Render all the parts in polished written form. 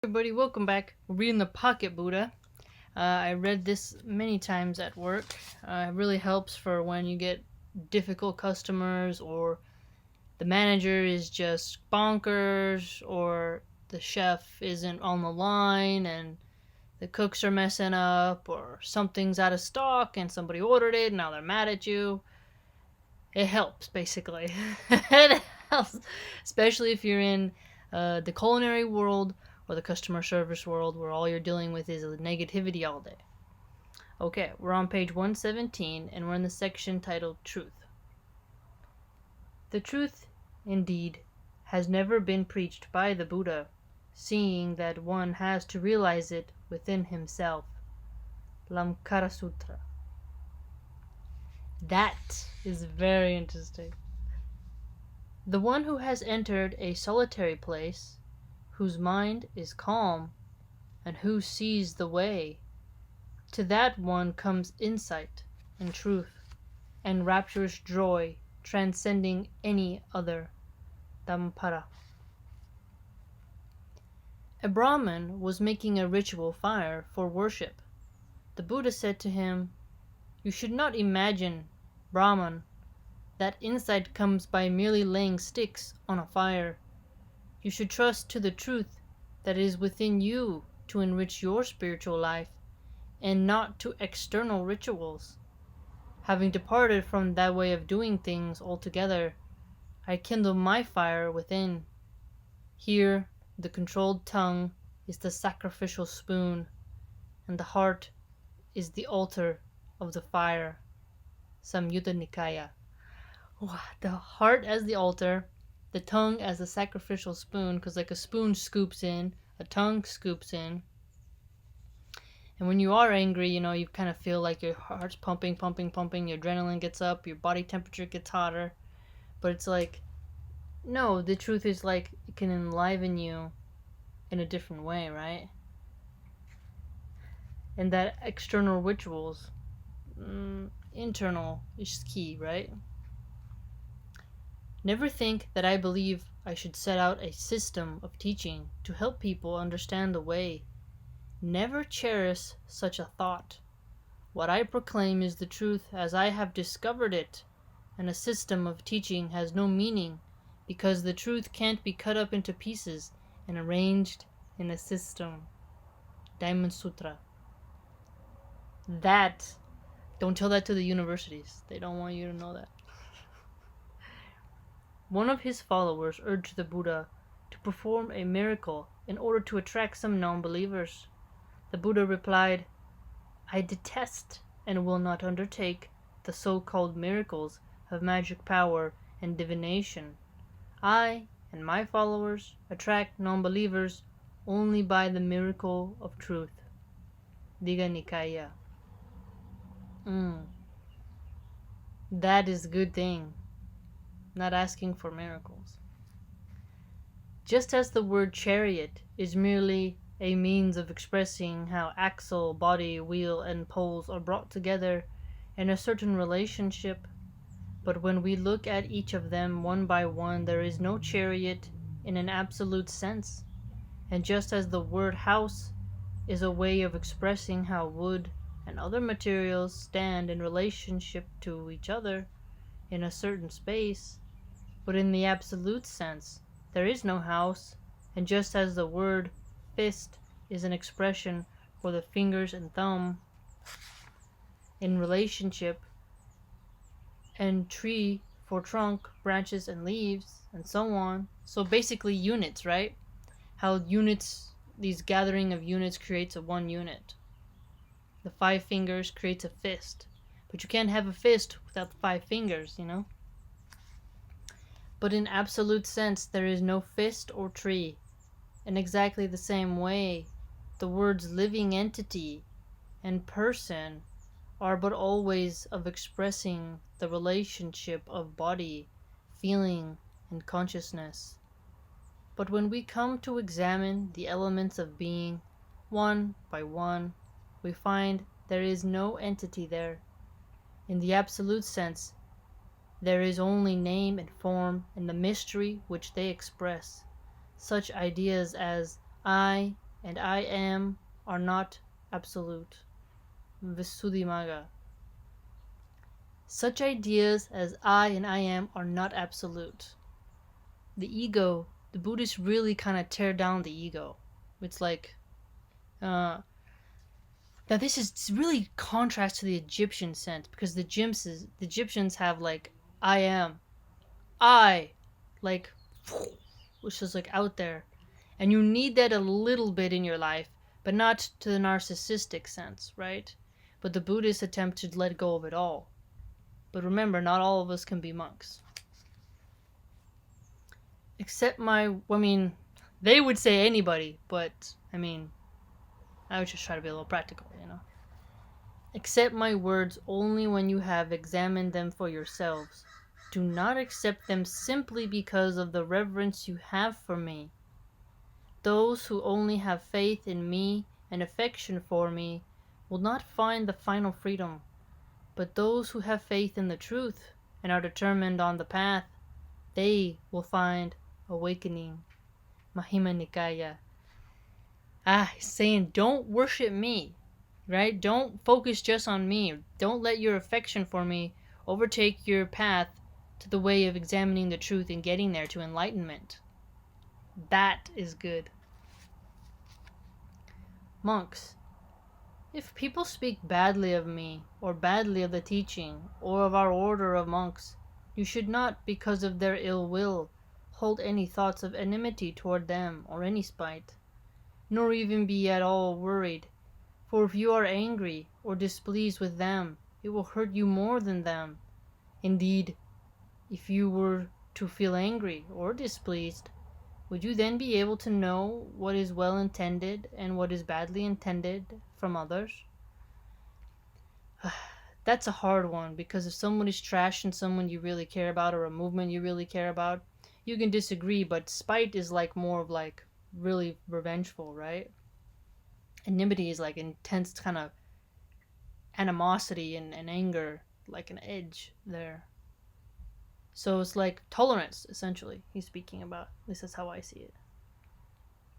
everybody, welcome back. We're reading the Pocket Buddha. I read this many times at work. It really helps for when you get difficult customers, or the manager is just bonkers, or the chef isn't on the line and the cooks are messing up, or something's out of stock and somebody ordered it and now they're mad at you. It helps, basically. It helps, especially if you're in the culinary world or the customer service world, where all you're dealing with is negativity all day. Okay, we're on page 117 and we're in the section titled Truth. The truth, indeed, has never been preached by the Buddha, seeing that one has to realize it within himself. Lamkara Sutra. That is very interesting. The one who has entered a solitary place, whose mind is calm, and who sees the way, to that one comes insight and truth, and rapturous joy transcending any other. Dhammapara. A Brahmin was making a ritual fire for worship. The Buddha said to him, "You should not imagine, Brahman, that insight comes by merely laying sticks on a fire. You should trust to the truth that is within you to enrich your spiritual life, and not to external rituals. Having departed from that way of doing things altogether, I kindle my fire within. Here the controlled tongue is the sacrificial spoon, and the heart is the altar of the fire." Samyutta Nikaya. The heart as the altar, the tongue as the sacrificial spoon, because like a spoon scoops in, a tongue scoops in. And when you are angry, you kind of feel like your heart's pumping, your adrenaline gets up, your body temperature gets hotter. But it's like, no, the truth is like, it can enliven you in a different way, right? And that external rituals, internal is key, right? Never think that I believe I should set out a system of teaching to help people understand the way. Never cherish such a thought. What I proclaim is the truth as I have discovered it, and a system of teaching has no meaning, because the truth can't be cut up into pieces and arranged in a system. Diamond Sutra. Don't tell that to the universities. They don't want you to know that. One of his followers urged the Buddha to perform a miracle in order to attract some non-believers. The Buddha replied, "I detest and will not undertake the so-called miracles of magic power and divination. I and my followers attract non-believers only by the miracle of truth." Digha Nikaya. That is a good thing. Not asking for miracles. Just as the word chariot is merely a means of expressing how axle, body, wheel, and poles are brought together in a certain relationship, but when we look at each of them one by one, there is no chariot in an absolute sense. And just as the word house is a way of expressing how wood and other materials stand in relationship to each other in a certain space, but in the absolute sense, there is no house, and just as the word fist is an expression for the fingers and thumb in relationship, and tree for trunk, branches, and leaves, and so on. So basically units, right? How units, these gathering of units creates a one unit. The 5 fingers creates a fist. But you can't have a fist without the 5 fingers, But in absolute sense, there is no fist or tree. In exactly the same way, the words living entity and person are but always of expressing the relationship of body, feeling, and consciousness. But when we come to examine the elements of being, one by one, we find there is no entity there. In the absolute sense, there is only name and form and the mystery which they express, such ideas as I and I am are not absolute. Visuddhimagga. Such ideas as I and I am are not absolute. The ego, the Buddhists really kind of tear down the ego. It's like, now this is really contrast to the Egyptian sense, because the Egyptians have like, I am, I, like, which is like out there. And you need that a little bit in your life, but not to the narcissistic sense, right? But the Buddhists attempt to let go of it all. But remember, not all of us can be monks. Except they would say anybody, but, I would just try to be a little practical, Accept my words only when you have examined them for yourselves. Do not accept them simply because of the reverence you have for me. Those who only have faith in me and affection for me will not find the final freedom, but those who have faith in the truth and are determined on the path, they will find awakening. Majjhima Nikaya. He's saying don't worship me, right? Don't focus just on me. Don't let your affection for me overtake your path to the way of examining the truth and getting there to enlightenment. That is good. Monks, if people speak badly of me, or badly of the teaching, or of our order of monks, you should not, because of their ill will, hold any thoughts of enmity toward them, or any spite, nor even be at all worried, for if you are angry or displeased with them, it will hurt you more than them. Indeed, if you were to feel angry or displeased, would you then be able to know what is well intended and what is badly intended from others? That's a hard one, because if someone is trashing someone you really care about, or a movement you really care about, you can disagree, but spite is like more of like really revengeful, right? Enmity is like intense kind of animosity and anger, like an edge there. So it's like tolerance, essentially, he's speaking about. This is how I see it.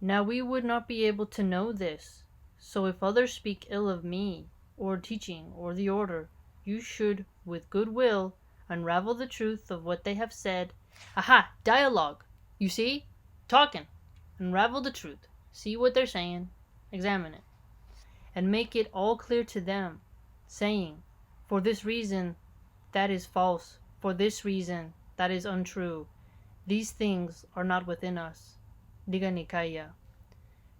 Now we would not be able to know this, so if others speak ill of me, or teaching, or the order, you should, with good will, unravel the truth of what they have said. Aha! Dialogue! You see? Talking. Unravel the truth. See what they're saying. Examine it. And make it all clear to them, saying, for this reason, that is false. For this reason, that is untrue. These things are not within us. Digha Nikaya.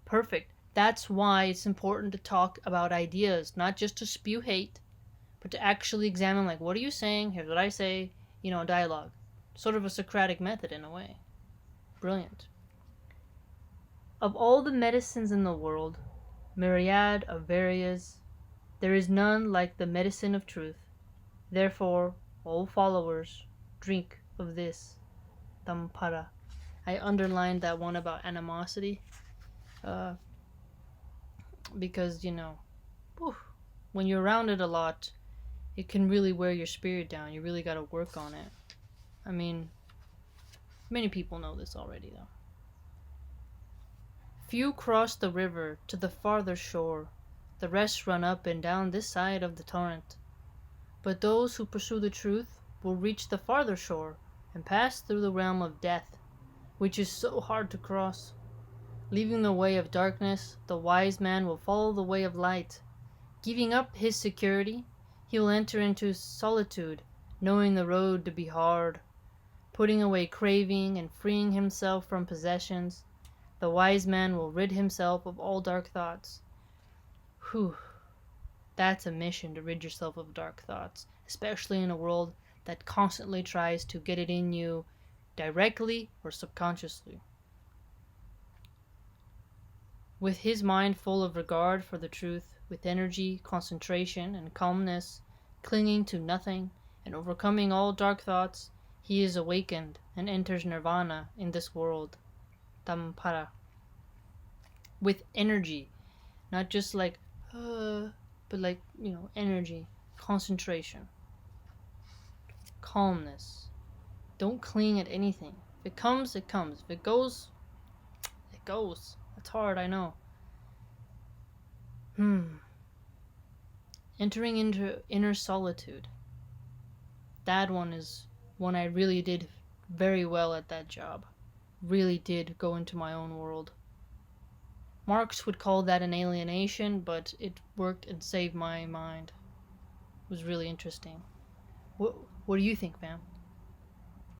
Perfect. That's why it's important to talk about ideas, not just to spew hate, but to actually examine, like, what are you saying? Here's what I say. Dialogue. Sort of a Socratic method in a way. Brilliant. Of all the medicines in the world, myriad of various, there is none like the medicine of truth. Therefore, all followers, drink of this. Dhammapara. I underlined that one about animosity. Because, when you're around it a lot, it can really wear your spirit down. You really got to work on it. Many people know this already, though. Few cross the river to the farther shore. The rest run up and down this side of the torrent. But those who pursue the truth will reach the farther shore and pass through the realm of death, which is so hard to cross. Leaving the way of darkness, the wise man will follow the way of light. Giving up his security, he will enter into solitude, knowing the road to be hard. Putting away craving and freeing himself from possessions, the wise man will rid himself of all dark thoughts. Whew. That's a mission, to rid yourself of dark thoughts, especially in a world that constantly tries to get it in you directly or subconsciously. With his mind full of regard for the truth, with energy, concentration, and calmness, clinging to nothing, and overcoming all dark thoughts, he is awakened and enters nirvana in this world. Dhammapara. With energy, not just like, but like, energy, concentration, calmness. Don't cling at anything. If it comes, it comes. If it goes, it goes. It's hard, I know. Entering into inner solitude. That one is one I really did very well at that job. Really did go into my own world. Marx would call that an alienation, but it worked and saved my mind. It was really interesting. What do you think, ma'am?